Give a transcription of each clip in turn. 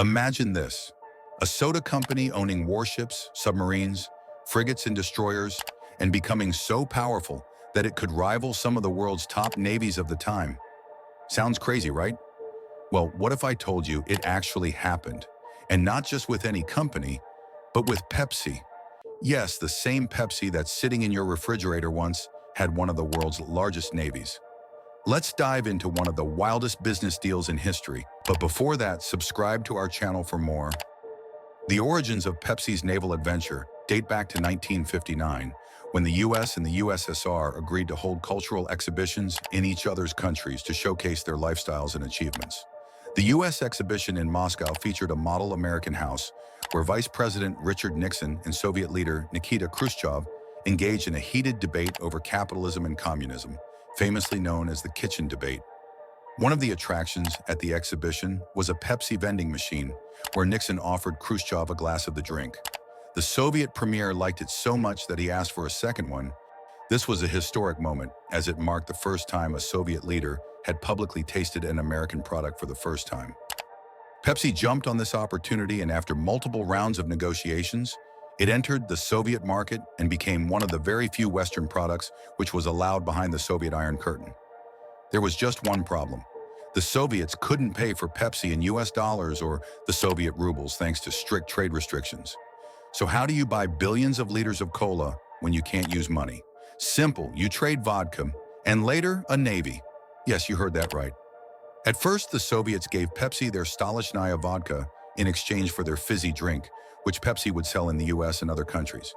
Imagine this, a soda company owning warships, submarines, frigates and destroyers, and becoming so powerful that it could rival some of the world's top navies of the time. Sounds crazy, right? Well, what if I told you it actually happened? And not just with any company, but with Pepsi. Yes, the same Pepsi that's sitting in your refrigerator once had one of the world's largest navies. Let's dive into one of the wildest business deals in history. But before that, subscribe to our channel for more. The origins of Pepsi's naval adventure date back to 1959, when the US and the USSR agreed to hold cultural exhibitions in each other's countries to showcase their lifestyles and achievements. The US exhibition in Moscow featured a model American house where Vice President Richard Nixon and Soviet leader Nikita Khrushchev engaged in a heated debate over capitalism and communism, famously known as the kitchen debate. One of the attractions at the exhibition was a Pepsi vending machine, where Nixon offered Khrushchev a glass of the drink. The Soviet premier liked it so much that he asked for a second one. This was a historic moment, as it marked the first time a Soviet leader had publicly tasted an American product for the first time. Pepsi jumped on this opportunity, and after multiple rounds of negotiations, it entered the Soviet market and became one of the very few Western products which was allowed behind the Soviet Iron Curtain. There was just one problem. The Soviets couldn't pay for Pepsi in US dollars or the Soviet rubles thanks to strict trade restrictions. So how do you buy billions of liters of cola when you can't use money? Simple, you trade vodka, and later a navy. Yes, you heard that right. At first, the Soviets gave Pepsi their Stolichnaya vodka in exchange for their fizzy drink, which Pepsi would sell in the US and other countries.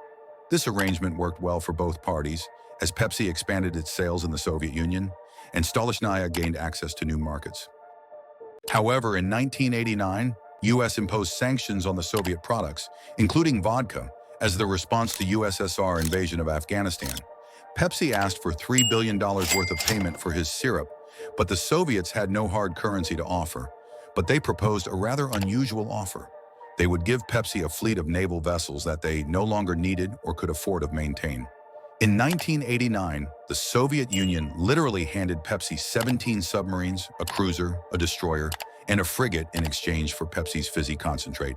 This arrangement worked well for both parties, as Pepsi expanded its sales in the Soviet Union, and Stolichnaya gained access to new markets. However, in 1989, US imposed sanctions on the Soviet products, including vodka, as the response to USSR invasion of Afghanistan. Pepsi asked for $3 billion worth of payment for his syrup, but the Soviets had no hard currency to offer. But they proposed a rather unusual offer. They would give Pepsi a fleet of naval vessels that they no longer needed or could afford to maintain. In 1989, the Soviet Union literally handed Pepsi 17 submarines, a cruiser, a destroyer, and a frigate in exchange for Pepsi's fizzy concentrate.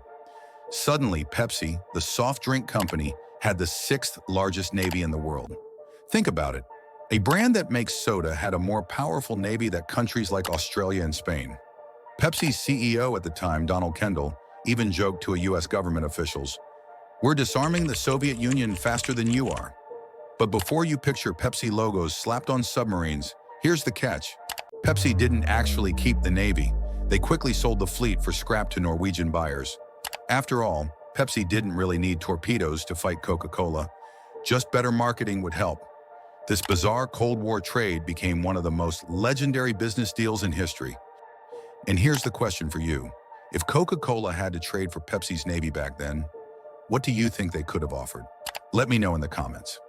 Suddenly, Pepsi, the soft drink company, had the 6th largest navy in the world. Think about it. A brand that makes soda had a more powerful navy than countries like Australia and Spain. Pepsi's CEO at the time, Donald Kendall, even joked to US government officials, "We're disarming the Soviet Union faster than you are." But before you picture Pepsi logos slapped on submarines, here's the catch. Pepsi didn't actually keep the navy. They quickly sold the fleet for scrap to Norwegian buyers. After all, Pepsi didn't really need torpedoes to fight Coca-Cola. Just better marketing would help. This bizarre Cold War trade became one of the most legendary business deals in history. And here's the question for you. If Coca-Cola had to trade for Pepsi's navy back then, what do you think they could have offered? Let me know in the comments.